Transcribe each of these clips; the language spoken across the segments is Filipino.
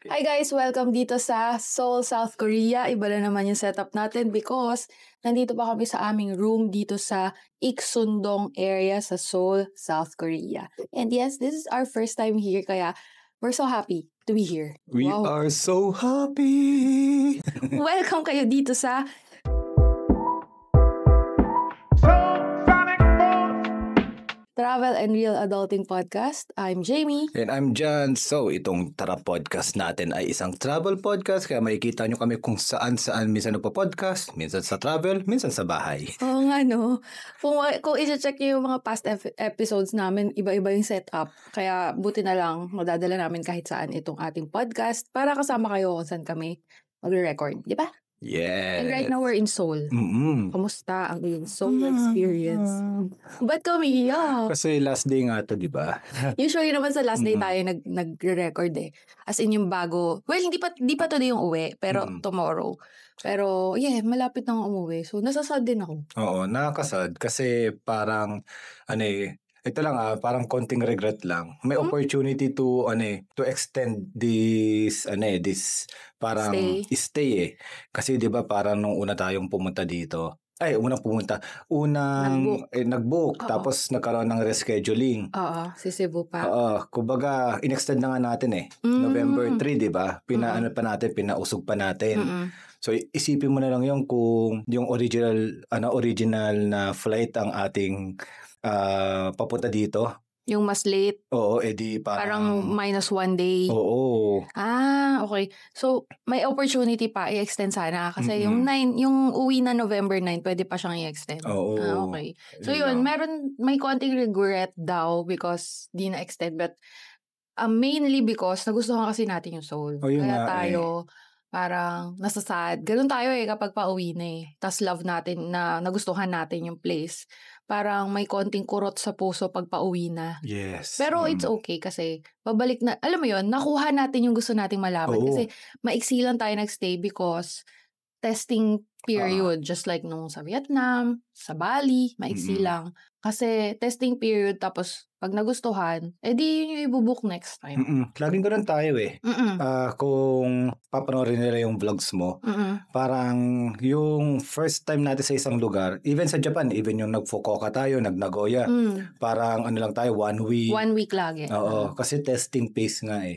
Hi guys! Welcome dito sa Seoul, South Korea. Iba na naman yung setup natin because nandito pa kami sa aming room dito sa Iksundong area sa Seoul, South Korea. And yes, this is our first time here kaya we're so happy to be here. We are so happy! Welcome kayo dito sa Travel and Real Adulting Podcast. I'm Jamie. And I'm John. So, itong Tara Podcast natin ay isang travel podcast. Kaya makikita nyo kami kung saan-saan. Minsan podcast, minsan sa travel, minsan sa bahay. Oo nga no. Kung i-check nyo yung mga past episodes namin, iba-iba yung setup. Kaya buti na lang, madadala namin kahit saan itong ating podcast para kasama kayo kung saan kami magre-record. Di ba? Yes. And right now we're in Seoul. Kamusta ang iyong Seoul experience? Ba't kami iyak? Kasi last day nga to, di ba? Usually naman sa last day tayo nagre-record eh. As in yung bago. Well, hindi pa today yung uwi, pero tomorrow. Pero yeah, malapit nang umuwi. So nasasad din ako. Oo, nakakasad. Kasi parang, ito lang parang konting regret lang. May opportunity to extend this parang stay eh. Kasi 'di ba parang nung una tayong pumunta dito. Nag-book tapos nagkaroon ng rescheduling. Oo, si Cebu pa. Oo, kumbaga in-extend na nga natin eh. November 3, 'di ba? Pinausog pa natin. So isipin mo na lang yung kung yung original na flight ang ating papunta dito. Yung mas late. Oo, edi parang -1 day. Oo. Okay. So, may opportunity pa i-extend sana kasi yung uwi na November 9, pwede pa siyang i-extend. Oo. Okay. So, yun, may konting regret daw because di na-extend but mainly because nagustuhan kasi natin yung Seoul. Kaya tayo parang nasasad. Ganun tayo kapag pauwi na eh. Tas love natin na nagustuhan natin yung place. Parang may konting kurot sa puso pag pauwi na. Yes. Pero it's okay kasi babalik na, alam mo yun, nakuha natin yung gusto nating malaman. Kasi maiksi lang tayo nagstay because testing period. Just like nung sa Vietnam, sa Bali, maiksi lang. Kasi testing period tapos pag nagustuhan, edi yun yung ibubook next time. Laging ganun tayo eh. Kung papanoorin nila yung vlogs mo, parang yung first time natin sa isang lugar, even sa Japan, even yung nag-Fukuoka tayo, nag-Nagoya, parang lang tayo, 1 week. 1 week lagi. Oo, kasi testing pace nga eh.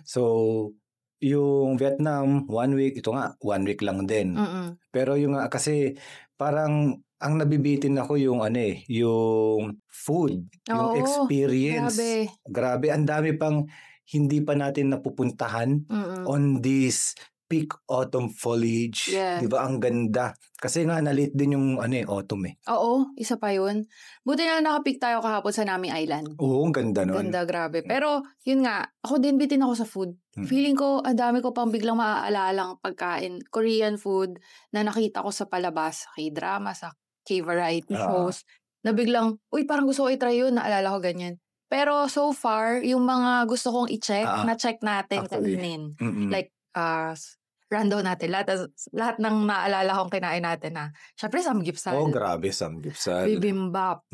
So, yung Vietnam, 1 week, ito nga, 1 week lang din. Pero yung kasi parang ang nabibitin ako yung yung food, yung experience. Grabe, ang dami pang hindi pa natin napupuntahan on this peak autumn foliage. Yeah. 'Di ba ang ganda? Kasi nga na-late din yung autumn eh. Oo, isa pa yun. Buti na nakapick tayo kahapon sa Nami Island. Oo, ang ganda nun. Ganda, grabe. Pero yun nga, ako din bitin ako sa food. Feeling ko, ang dami ko pang biglang maaalalang pagkain. Korean food na nakita ko sa palabas, sa K-drama, sa K-variety shows. Na biglang, uy, parang gusto ko i-try yun. Naalala ko ganyan. Pero so far, yung mga gusto kong i-check, na-check natin kainin. Like, rundown natin. Lahat ng naalala kong kinain natin na. Syempre, samgyeopsal. Oh, grabe, samgyeopsal. Bibimbap.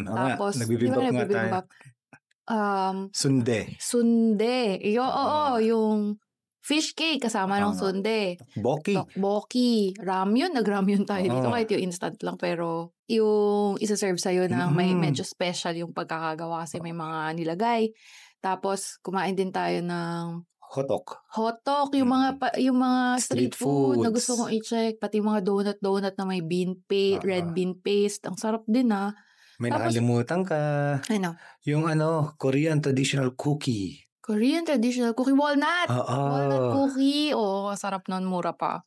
Tapos, nagbibimbap nga tayo. Sundae. Yung fish cake kasama ng sundae. Bokki. Ramyun. Nag-ramyun tayo dito kahit yung instant lang. Pero yung isa-serve sa'yo na may medyo special yung pagkakagawa kasi may mga nilagay. Tapos, kumain din tayo ng Hotok, yung mga street food na gusto kong i-check, pati mga donut na may red bean paste. Ang sarap din May tapos, nakalimutan ka. Ano? Yung Korean traditional cookie. Walnut. Walnut cookie. Sarap nun, mura pa.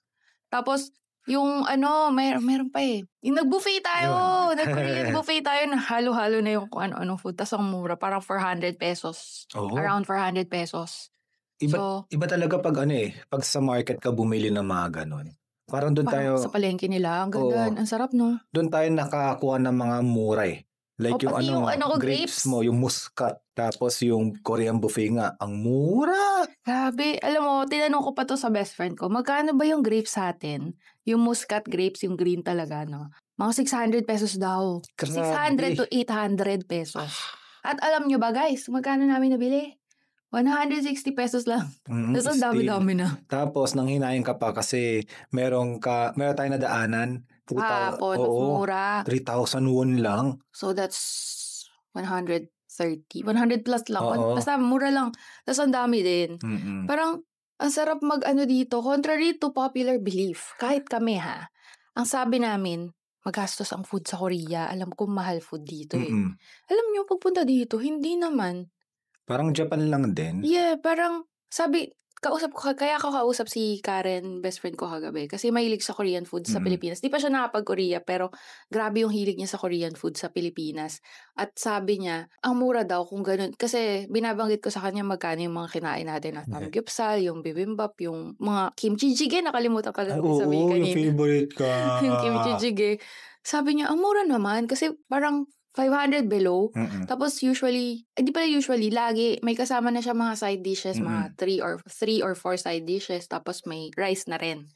Tapos, yung meron pa eh. Yung nag-buffet tayo. Nag-Korean buffet tayo na halo-halo na yung kung ano-anong food. Tapos ang mura, parang 400 pesos. Around 400 pesos. Iba talaga pag pag sa market ka bumili ng mga ganon. Parang doon tayo sa palengke nila, ang ganda, ang sarap no. Doon tayo nakakuha ng mga mura eh. Like yung grapes mo, yung muscat, tapos yung Korean buffet nga, ang mura. Grabe, alam mo, tinanong ko pa to sa best friend ko, magkano ba yung grapes sa atin? Yung muscat grapes, yung green talaga, no? Mga 600 pesos daw. Grabe. 600 to 800 pesos. At alam nyo ba guys, magkano namin nabili? 160 pesos lang. Tapos ang dami-dami na. Tapos nanghinayang ka pa kasi meron tayong nadaanan. Mas mura. 3,000 won lang. So that's 130. 100 plus lang. Basta mura lang. Tapos ang dami din. Parang ang sarap mag-ano dito. Contrary to popular belief. Kahit kami ang sabi namin, magastos ang food sa Korea. Alam ko mahal food dito Alam nyo, pagpunta dito, hindi naman. Parang Japan lang din. Yeah, parang sabi, kaya ako kausap si Karen, best friend ko kagabi. Kasi mahilig sa Korean food sa Pilipinas. Di pa siya nakapag-Korea, pero grabe yung hilig niya sa Korean food sa Pilipinas. At sabi niya, ang mura daw kung ganun. Kasi binabanggit ko sa kanya magkano yung mga kinain natin na samgyeopsal, yung bibimbap, yung mga kimchi jjigae. Nakalimutan ka lang sabihin kanina. Yung favorite ka. Yung kimchi jjigae. Sabi niya, ang mura naman. Kasi parang 500 below. Tapos usually, lagi, may kasama na siya mga side dishes, mga 3 or 4 side dishes, tapos may rice na rin.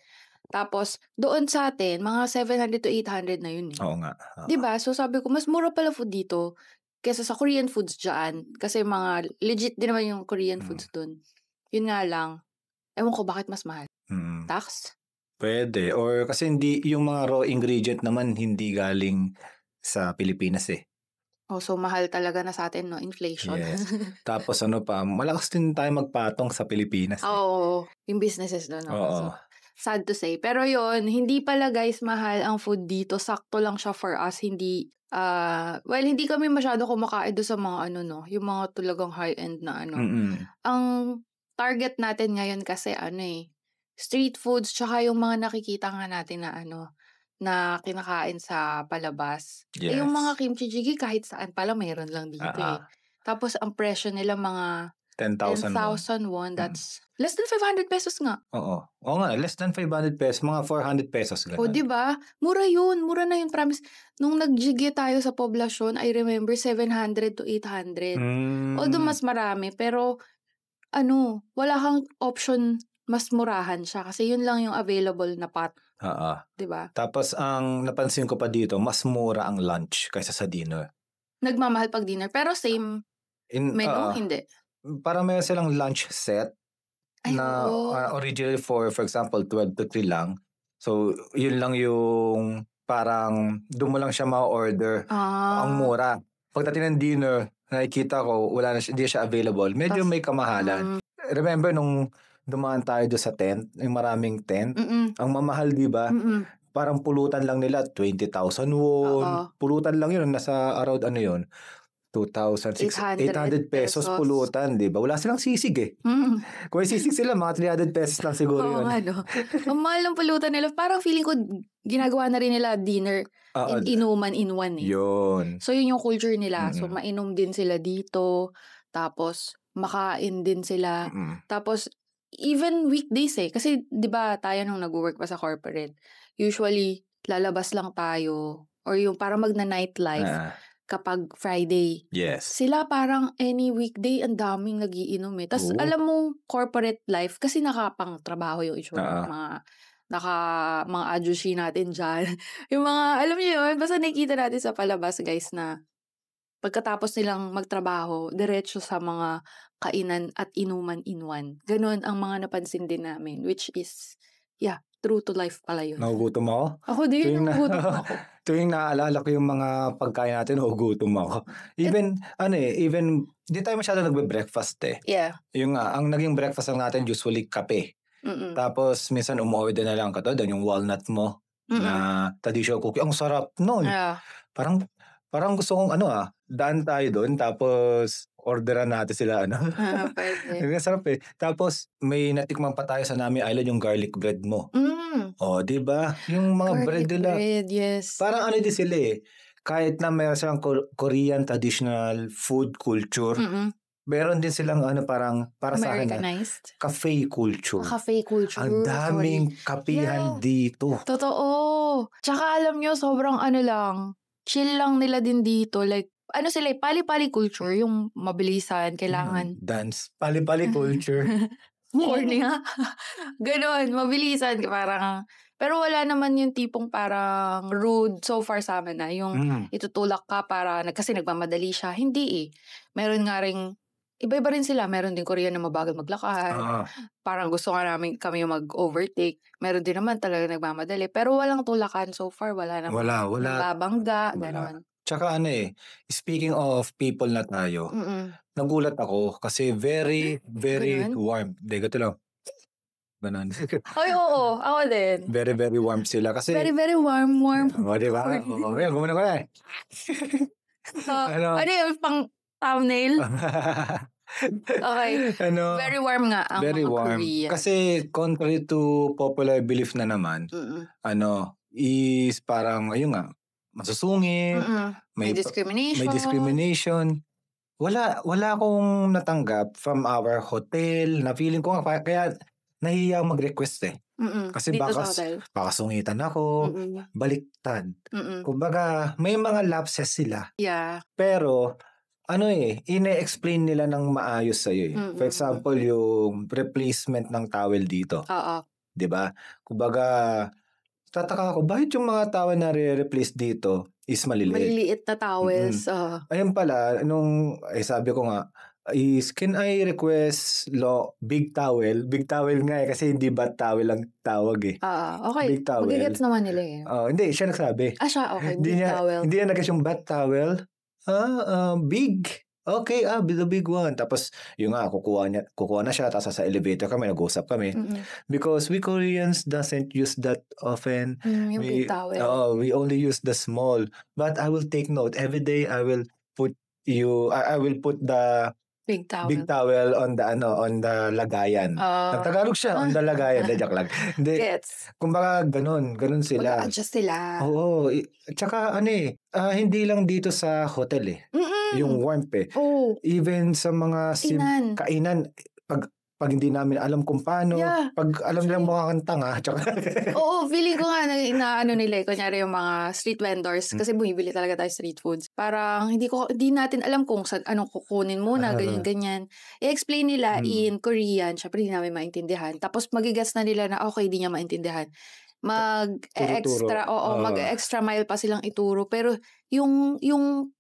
Tapos, doon sa atin, mga 700 to 800 na yun Oo nga. Diba? So sabi ko, mas mura pala food dito kesa sa Korean foods dyan. Kasi mga legit din naman yung Korean foods doon. Yun nga lang, ewan ko bakit mas mahal. Tax? Pwede. Or kasi hindi, yung mga raw ingredient naman hindi galing sa Pilipinas So mahal talaga na sa atin, no? Inflation. Yes. Tapos malakas din tayo magpatong sa Pilipinas. Yung businesses doon. Oo. So, sad to say. Pero yon, hindi pala guys mahal ang food dito. Sakto lang siya for us. Hindi, hindi kami masyado kumakain doon sa mga yung mga talagang high-end na Ang target natin ngayon kasi street foods, tsaka yung mga nakikita nga natin na kinakain sa palabas. Yes. Yung mga kimchi jjigae kahit saan pala mayroon lang dito Tapos ang presyo nila mga 10,000 won. That's less than 500 pesos nga. Oo nga, less than 500 pesos, mga 400 pesos ganun. Diba? Mura yun. Mura na yun, promise. Nung nag-jjigae tayo sa poblasyon, I remember 700 to 800. Although mas marami, pero wala kang option mas murahan siya kasi yun lang yung available na pot. Diba? Tapos ang napansin ko pa dito, mas mura ang lunch kaysa sa dinner. Nagmamahal pag dinner, pero same menu, hindi. Parang may silang lunch set na originally for example 12 to 3 lang. So yun lang yung parang doon mo lang siya ma-order. Ang mura. Pagdating ng dinner, nakikita ko hindi siya available. Medyo may kamahalan. Remember nung dumaan tayo doon sa tent, yung maraming tent, ang mamahal, di ba? Parang pulutan lang nila 20,000 won. Pulutan lang yun, nasa around 2,800 pesos pulutan, di ba? Wala silang sisig Kung may sisig sila, mga 300 pesos lang siguro yun. Ang mahal ng pulutan nila. Parang feeling ko, ginagawa na rin nila dinner inuman in one Yun. So yun yung culture nila. So mainom din sila dito. Tapos makain din sila. Tapos even weekdays kasi 'di ba tayo nung nag-work pa sa corporate, usually lalabas lang tayo or yung para magna-nightlife kapag Friday. Yes. Sila parang any weekday ang daming nagiinom Tapos alam mo corporate life kasi nakapang trabaho yung itsura mga ajushi natin dyan. Yung mga alam niyo yun, basta nakikita natin sa palabas guys na pagkatapos nilang magtrabaho, diretso sa mga kainan at inuman in one. Ganun ang mga napansin din namin, which is, true to life pala yun. Nagugutom ako? Ako din, nagugutom ako. Tuwing naaalala ko yung mga pagkain natin, nagugutom ako. Even, hindi tayo masyado nagbe-breakfast Yeah. Ang naging breakfast lang natin, usually kape. Tapos, minsan umuwi na lang yung walnut mo na traditional cookie. Ang sarap nun. Yeah. Parang gusto kong daan tayo doon tapos orderan natin sila Pwede. Ang sarap Tapos may natikman pa tayo sa Nami Island yung garlic bread mo. Di ba? Yung mga Garlic bread nila. bread, yes. Parang din sila kahit na mayroon silang Korean traditional food culture, meron din silang parang para sa akin cafe culture. Cafe culture. Ang daming kapihan dito. Totoo. Tsaka alam nyo, sobrang lang, chill lang nila din dito. Like, sila, pali-pali culture, yung mabilisan, kailangan. Dance. Pali-pali culture. Morning Ganon, mabilisan. Parang, pero wala naman yung tipong parang rude so far sa amin na. Yung itutulak ka kasi nagmamadali siya. Hindi Meron nga ring iba-iba rin sila. Meron din Korean na mabagal maglakad. Parang gusto nga namin kami yung mag-overtake. Meron din naman talaga nagmamadali. Pero walang tulakan so far. Wala naman. Wala. Nababangga. Gano'n. Tsaka speaking of people na tayo, nagulat ako kasi very, very warm. Gato lang. Ganon. Ay, oo. Ako din. Very, very warm sila. Kasi, very, very warm. O, diba? Gumana ko na ano yung pang thumbnail? Okay. Very warm nga ang very mga warm. Korean. Kasi contrary to popular belief na naman, is parang, ayun nga, masusungit. May discrimination. Wala akong natanggap from our hotel na feeling ko nga, kaya nahihiya mag-request Kasi baka sungitan ako, baliktad. Kumbaga, may mga lapses sila. Yeah. Pero, ine-explain nila ng maayos sa'yo For example, yung replacement ng towel dito. Oo. Diba? Kumbaga, tataka ako, bakit yung mga towel na re-replace dito is maliliit? Maliliit na towels. Ayun pala, sabi ko nga, can I request big towel? Big towel nga kasi hindi bat towel ang tawag Okay. Big towel. Magigets naman nila Hindi, siya nagsabi. Siya, okay. Big towel. Hindi niya nag-guess yung bat towel. Big. Okay, the big one. Tapos, yung nga, kukuha na siya, tapos sa elevator kami, nag-usap kami. Because we Koreans doesn't use that often. Yung big towel. We only use the small. But I will take note. Every day, I will put the big towel on the lagayan. Nagtagalog siya, on the lagayan. Joke lang. Gets. Kumbaga, ganun sila. Mag-adjust sila. Oo. Tsaka, hindi lang dito sa hotel yung warmth Even sa mga kainan. Pag hindi namin alam kung paano, pag alam nilang mukhang tanga, tsaka... Oo, feeling ko nga na nila, kunyari yung mga street vendors, kasi bumibili talaga tayo street foods. Parang hindi natin alam kung anong kukunin muna, ganyan. I-explain nila in Korean, syempre hindi namin maintindihan. Tapos magigas na nila na okay, hindi niya maintindihan. Mag-extra mile pa silang ituro. Pero yung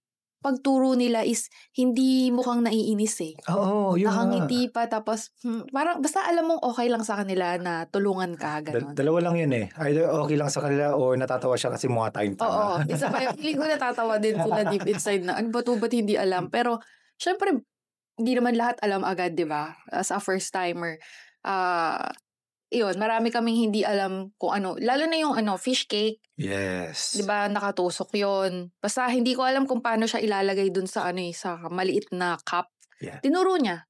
pagturo nila is hindi mukhang naiinis Oo, yun nakangiti pa, tapos parang basta alam mong okay lang sa kanila na tulungan ka, gano'n. Dalawa lang yun Either okay lang sa kanila or natatawa siya kasi mukha tayong tanga. Oo, isa pa yung feeling ko natatawa din sila deep inside na ano ba ito, ba't hindi alam? Pero syempre, hindi naman lahat alam agad, di ba? As a first timer. Iyon, marami kaming hindi alam kung ano. Lalo na yung fish cake. Yes. 'Di ba, nakatusok 'yon. Basta hindi ko alam kung paano siya ilalagay dun sa sa maliit na cup. Yeah. Tinuro niya,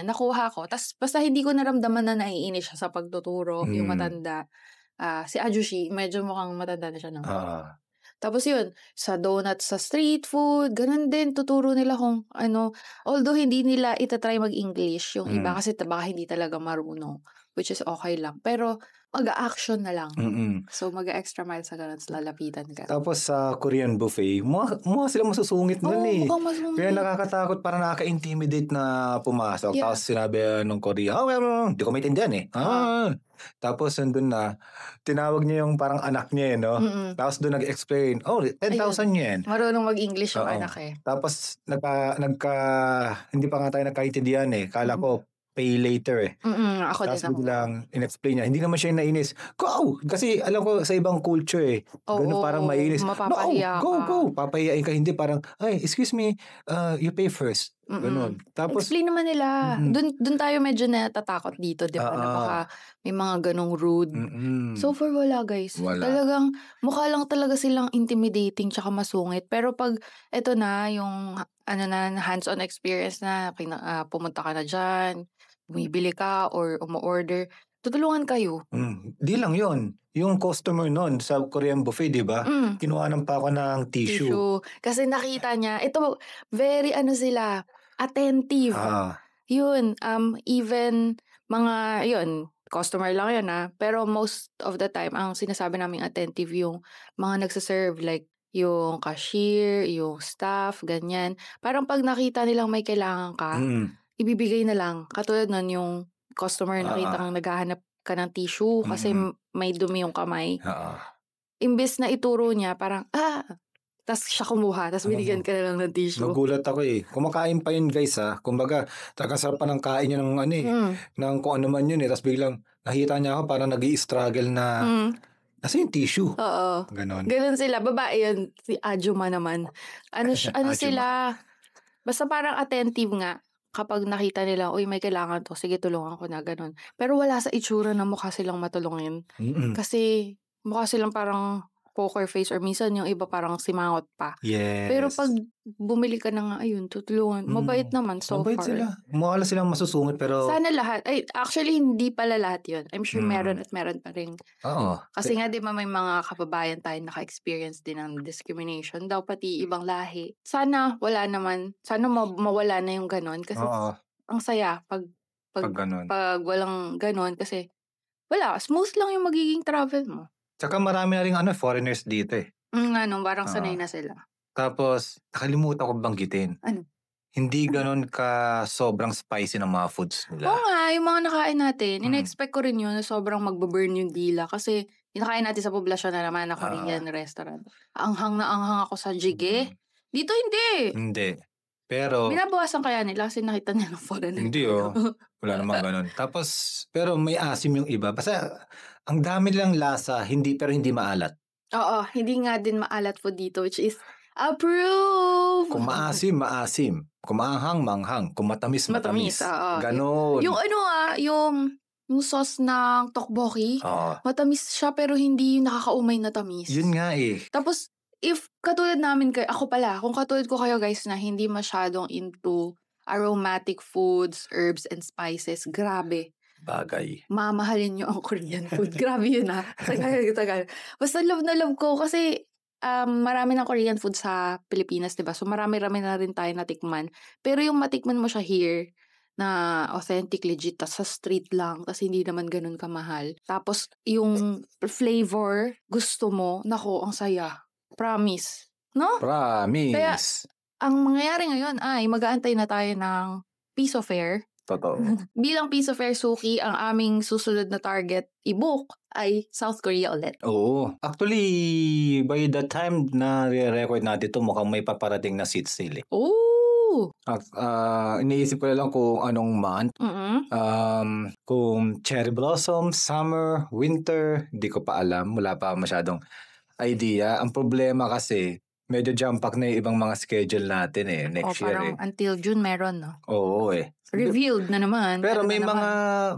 nakuha ko. Tapos basta hindi ko naramdaman na naiinis siya sa pagtuturo, yung matanda. Si Ajushi, medyo mukhang matanda na siya ng. Tapos yun, sa donuts, sa street food, ganun din, tuturo nila kung although hindi nila itatry mag-English, yung iba kasi baka hindi talaga marunong, which is okay lang. Pero mag-a-action na lang. So mag-a-extra mile sa ganun, lalapitan ka. Tapos sa Korean buffet, mukha sila masusungit nun mukhang masungit. Kaya nakakatakot, parang nakaka-intimidate na pumasok. Yeah. Tapos sinabi nung Korea, di ko maintindihan Tapos nandun na, tinawag niya yung parang anak niya Tapos doon nag-explain, 10,000 yen. Marunong mag-English yung anak Tapos hindi pa nga tayo nagkaintindihan Kala ko, pay later Ako Tapos din ako. biglang in-explain niya. Hindi naman siya nainis. Go! Kasi alam ko sa ibang culture Ganun parang mainis. Mapapahiya Go! Papahiyain ka. Hindi parang, excuse me, you pay first. Ganun. Tapos, explain naman nila. Dun tayo medyo natatakot dito, di ba? Na baka may mga ganong rude. So far, wala guys. Wala. Talagang, mukha lang talaga silang intimidating tsaka masungit. Pero pag, eto na, yung hands-on experience na, pumunta ka na dyan, bumibili ka or umu-order, tutulungan kayo. Di lang yun. Yung customer nun sa Korean buffet, di ba? Kinuhanan pa ako ng tissue. Kasi nakita niya, ito, very sila, attentive. Yun, even customer lang yun pero most of the time, ang sinasabi naming attentive yung mga nagsaserve, like yung cashier, yung staff, ganyan. Parang pag nakita nilang may kailangan ka, ibibigay na lang. Katulad nun yung customer nakita kang naghahanap ka ng tissue kasi may dumi yung kamay. Imbes na ituro niya, parang, tas siya kumuha, tas binigyan ka na lang ng tissue. Nagulat ako eh. Kumakain pa yun guys ha. Kumbaga, tagasarap pa ng kain niya ng ano eh. Ng kung ano man yun eh. Tas biglang nakita niya ako parang nag-i-struggle na nasa yung tissue. Oo. Ganon. Ganon sila. Babae yun. Si Ajuma naman. Ano sila, basta parang attentive nga. Kapag nakita nila, uy, may kailangan to, sige, tulungan ko na, ganun. Pero wala sa itsura na mukha silang matulungin. Kasi mukha silang parang poker face or minsan yung iba parang simangot pa. Yes. Pero pag bumili ka na nga, ayun, tutulungan. Mabait naman so mabait far. Sila. Mukha silang masusungit pero... Sana lahat. Ay, actually, hindi pala lahat yun. I'm sure meron at meron pa rin. Oo. Kasi nga, di ba may mga kababayan tayo naka-experience din ng discrimination. Daw pati ibang lahi. Sana wala naman. Sana mawala na yung ganon. Kasi ang saya pag walang ganon. Kasi wala. Smooth lang yung magiging travel mo. Tsaka marami na rin foreigners dito eh. Parang sanay na sila. Tapos, nakalimutan ko banggitin. Ano? Hindi ganon ka sobrang spicy ng mga foods nila. Oo nga, yung mga nakain natin, ina-expect ko rin yun na sobrang magbaburn yung dila. Kasi, inakain natin sa poblasyon na naman na Korean restaurant. Anghang na anghang ako sa jjigae. Dito hindi. Hindi. Pero... Binabawasan kaya nila kasi nakita nila ng foreigner. Hindi Wala namang ganon. Tapos, pero may asim yung iba. Basta, ang dami lang lasa, pero hindi maalat. Oo, hindi nga din maalat food dito, which is approved! Kung maasim. Kung maanghang, manghang. Kung matamis. Ganon. Yung yung sauce ng tteokbokki, matamis siya pero hindi nakakaumay na tamis. Yun nga eh. Tapos, if katulad namin kayo, kung katulad ko kayo guys na hindi masyadong into aromatic foods, herbs, and spices, grabe. Bagay. Mamahalin nyo ang Korean food. Grabe yun Tagal. Basta love na love ko kasi marami ng Korean food sa Pilipinas, diba? So marami-rami na rin tayo natikman. Pero yung matikman mo siya here, na authentic, legit, tas sa street lang, tas hindi naman ganun kamahal. Tapos yung flavor, gusto mo, nako, ang saya. Promise. No? Promise. Kaya, ang mangyayari ngayon ay mag-aantay na tayo ng piso fare. Totoo. Bilang piso fare, Suki, ang aming susunod na target i-book ay South Korea ulit. Oo. Actually, by the time na re-record natin ito, mukhang may paparating na seat sale. Oh! Iniisip ko na lang kung anong month. Kung cherry blossom, summer, winter, di ko pa alam. Wala pa masyadong idea. Ang problema kasi, medyo jump-pack na yung ibang mga schedule natin next year parang until June meron, no? Oo Revealed na naman. Pero may mga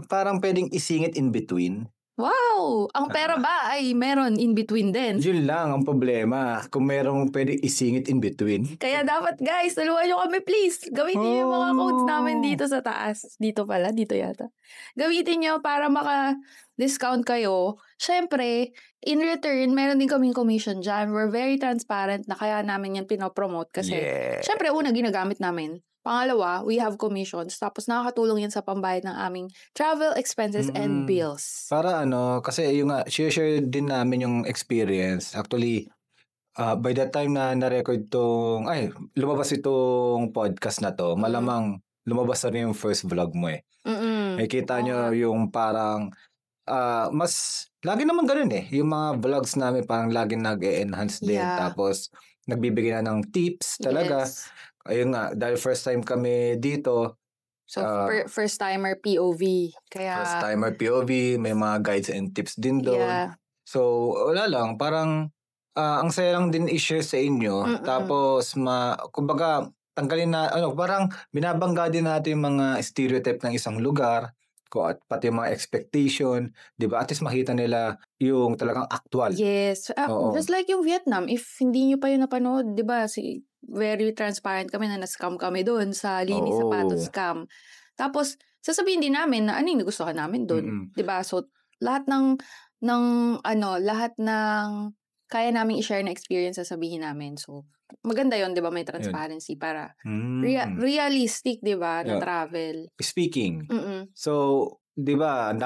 parang pwedeng isingit in between. Wow! Ang pera ba ay meron in between din? Yun lang ang problema. Kung merong pwedeng isingit in between. Kaya dapat guys, tulungan nyo kami please. Gamitin nyo yung mga codes namin dito sa taas. Dito pala, dito yata. Gamitin nyo para maka-discount kayo. Siyempre, in return, meron din kaming commission dyan. We're very transparent na kaya namin yan pinopromote. Kasi, siyempre, una, ginagamit namin. Pangalawa, we have commissions. Tapos nakakatulong yan sa pambayad ng aming travel expenses and bills. Para kasi yung share din namin yung experience. Actually, by that time na na-record lumabas itong podcast na to, malamang lumabas na rin yung first vlog mo Kita nyo yung parang, lagi naman ganun yung mga vlogs namin parang lagi nag-e-enhance din. Tapos, nagbibigay na ng tips talaga. Yes. Ayun nga, dahil first time kami dito. So, first-timer POV. First-timer POV, may mga guides and tips din doon. Yeah. So, wala lang. Parang, ang saya lang din i-share sa inyo. Tapos, kumbaga, tanggalin na, parang binabangga din natin yung mga stereotype ng isang lugar. At pati yung mga expectation. Diba? At least makita nila yung talagang actual. Yes. Just like yung Vietnam, if hindi nyo pa yun napanood, diba, very transparent kami na na-scam kami doon sa linis sapatos scam. Tapos, sasabihin din namin na ano yung nagustuhan namin doon. Diba? So, lahat ng kaya namin i-share na experience sasabihin namin. So, maganda yon, diba? May transparency para realistic, diba? Na travel. Speaking. So, diba, ang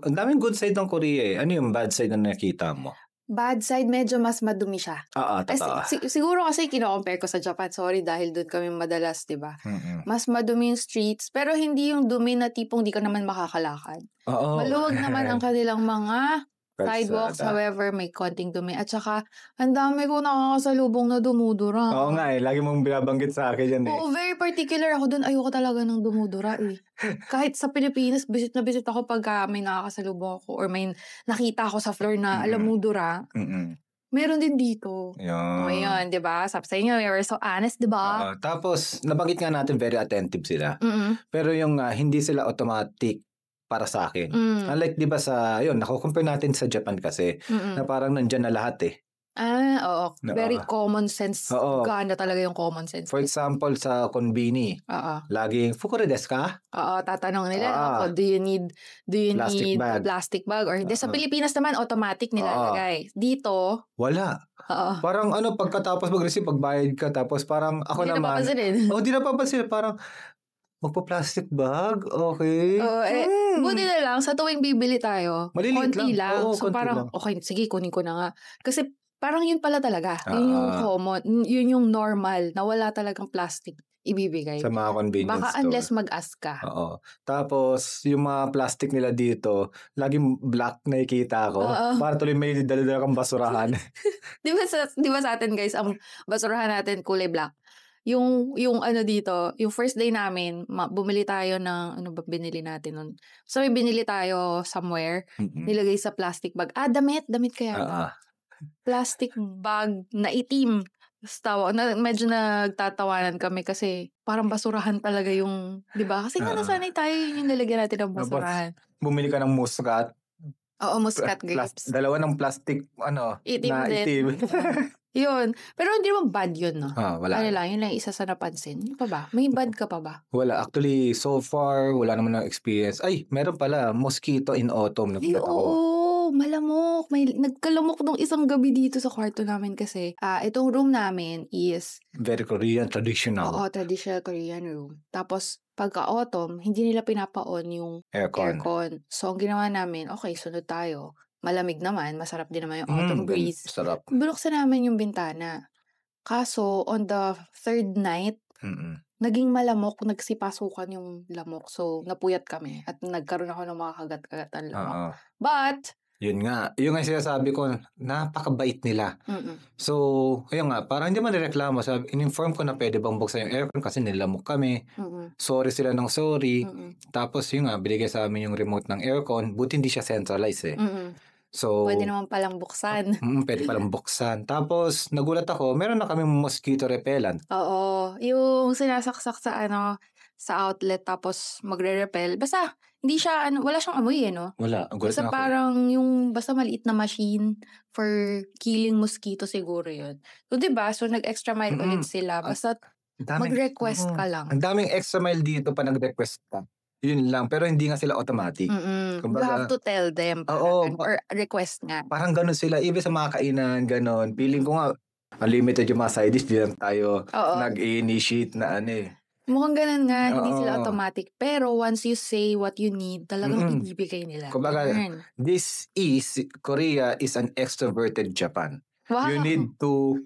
daming good side ng Korea Ano yung bad side na nakita mo? Bad side, medyo mas madumi siya. Totoo. Siguro kasi kino-compare ko sa Japan. Sorry, dahil doon kami madalas, diba? Mas madumi yung streets, pero hindi yung dumi na tipong di ka naman makakalakad. Maluwag naman ang kanilang mga Sidewalks, however, may konting dumi. At saka, ang dami ko nakakasalubong na dumudura. Oo nga lagi mong binabanggit sa akin yan Oo, very particular ako dun. Ayoko talaga ng dumudura Kahit sa Pilipinas, visit na visit ako pag may nakakasalubong ako or may nakita ako sa floor na alam mo dura. Meron din dito. Ngayon, di ba? Sabi sa inyo, you're so honest, di ba? Tapos, nabanggit nga natin very attentive sila. Pero yung hindi sila automatic para sa akin. Unlike, di ba nako-compare natin sa Japan kasi, na parang nandyan na lahat Oo. Very common sense. Ganda talaga yung common sense. For example, sa konbini, laging, fukore desu ka? Tatanong nila, do you need plastic bag? Or sa Pilipinas naman, automatic nilalagay. Dito, wala. Parang pagkatapos mag-receive, pagbayad ka, tapos parang ako di naman. Di napapansin. Parang, magpa-plastic bag? Okay. Buti na lang, sa tuwing bibili tayo, maliliit konti lang. So konti parang, lang. Okay, sige, kunin ko na nga. Kasi parang yun pala talaga. Yun yung common, yun yung normal, na wala talagang plastic ibibigay. Sa mga convenience Baka store. unless mag-ask ka. Tapos, yung mga plastic nila dito, laging black nakikita ko. Para tuloy may dala-dala kang basurahan. Di ba sa atin guys, ang basurahan natin kulay black. Yung dito, yung first day namin, bumili tayo ng, ano ba binili natin nun? So, may binili tayo somewhere, nilagay sa plastic bag. Damit kaya ba? Plastic bag na itim. Medyo nagtatawanan kami kasi parang basurahan talaga yung, di ba? Kasi nasanay tayo yung nilagyan natin ng basurahan. Bumili ka ng muscat. Oo, muscat grapes. Dalawa ng plastic, itim. Yun. Pero hindi naman bad yun, no? Wala. Ano lang, yun lang isa sa napansin. Yun pa ba? May bad ka pa ba? Wala. Actually, so far, wala naman ng experience. Ay, meron pala. Mosquito in autumn. Oo, malamok. May nagkalamok nung isang gabi dito sa kwarto namin kasi itong room namin is very Korean, traditional. Oo, traditional Korean room. Tapos, pagka-autumn, hindi nila pinapa-on yung aircon. So, ang ginawa namin, okay, sunod tayo. Malamig naman, masarap din naman yung autumn breeze. Sarap. Binuksan namin yung bintana. Kaso, on the third night, naging malamok, nagsipasukan yung lamok. So, napuyat kami at nagkaroon ako ng mga kagat-kagat ng lamok. But, yun nga. Yung nga sinasabi ko, napakabait nila. So, ayun nga, parang hindi man nireklamo. In-inform ko na pwede bang buksan yung aircon kasi nilamok kami. Sorry sila ng sorry. Tapos yun nga, binigay sa amin yung remote ng aircon. Buti hindi siya centralized So, pwede naman palang buksan. Pwede palang buksan. Tapos, nagulat ako, meron na kaming mosquito repellent. Oo. Yung sinasaksak sa outlet tapos magre-repel. Basta, hindi siya, wala siyang amoy no? Wala. Basta parang basta maliit na machine for killing mosquito siguro yun. So, diba? So, nag-extra mile ulit sila. Basta, mag-request ka lang. Ang daming extra mile dito pa nag-request ka. Yun lang. Pero hindi nga sila automatic. Kumbaga, you have to tell them. Or request nga. Parang ganun sila. Even sa mga kainan, ganun. Feeling ko nga, unlimited yung mga side dish. Di lang tayo nag-initiate na Mukhang ganun nga. Hindi sila automatic. Pero once you say what you need, talagang ibibigay nila. Kumbaga, Korea is an extroverted Japan. Wow. You need to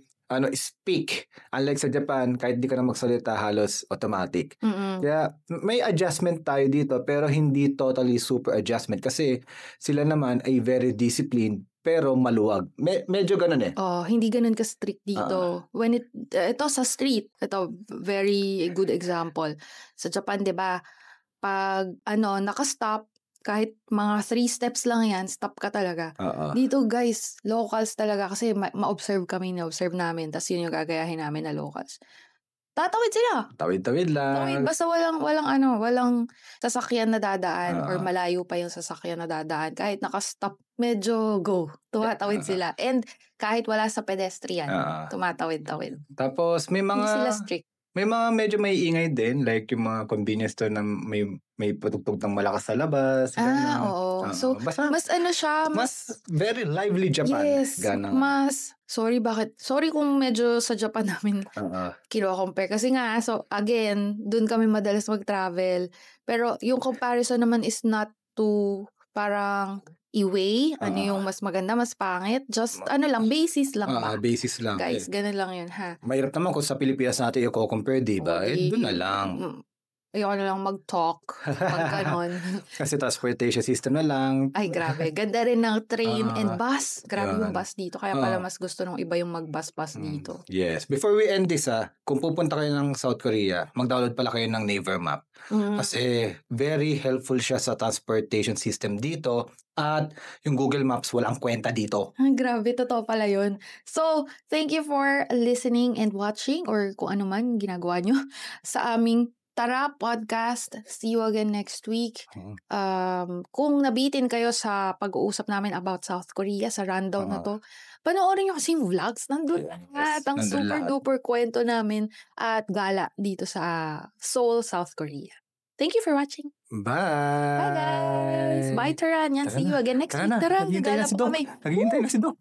speak. Unlike sa Japan, kahit di ka na magsalita, halos automatic. Kaya may adjustment tayo dito, pero hindi totally super adjustment. Kasi sila naman ay very disciplined, pero maluwag. Medyo ganun hindi ganun ka-strict dito. When ito sa street, ito, very good example. Sa Japan, di ba, pag naka-stop, kahit mga 3 steps lang yan, stop ka talaga. Dito guys, locals talaga kasi ma-observe namin, tapos yun yung gagayahin namin na locals. Tatawid sila. Tawid-tawid lang. Basta walang sasakyan na dadaan or malayo pa yung sasakyan na dadaan. Kahit naka-stop, medyo tumatawid sila. And kahit wala sa pedestrian, tumatawid-tawid. Tapos may mga... Hindi sila strict. May mga medyo may ingay din, like yung mga convenience store na may patugtog ng malakas sa labas. Oo. So, basta, mas very lively Japan. Yes, sorry kung medyo sa Japan namin kino-compare. Kasi nga, so again, dun kami madalas mag-travel. Pero yung comparison naman is not to parang i-weigh, yung mas maganda, mas pangit. Just, basis lang ba? Basis lang. Guys, ganun lang yun, ha? Mahirap naman kung sa Pilipinas natin i-compare, di ba? Doon na lang. Ayoko na lang mag-talk pag ganon. Kasi transportation system na lang. Ay, grabe. Ganda rin ng train and bus. Grabe yung Yan. bus dito. Kaya pala mas gusto ng iba yung mag-bus-bus dito. Yes. Before we end this, kung pupunta kayo ng South Korea, mag-download pala kayo ng Naver Map. Kasi very helpful siya sa transportation system dito. At yung Google Maps, walang kwenta dito. Ay, grabe. Totoo pala yun. So, thank you for listening and watching or kung ano man ginagawa nyo sa aming Tara Podcast. See you again next week. Kung nabitin kayo sa pag-uusap namin about South Korea, sa rundown na to, panoorin nyo kasi yung vlogs. Nandun lahat. Ang super-duper kwento namin at gala dito sa Seoul, South Korea. Thank you for watching. Bye! Bye guys! Bye Taran! Yan, see you again next week. Tara, gala po kami. Naghihintay na si Doc.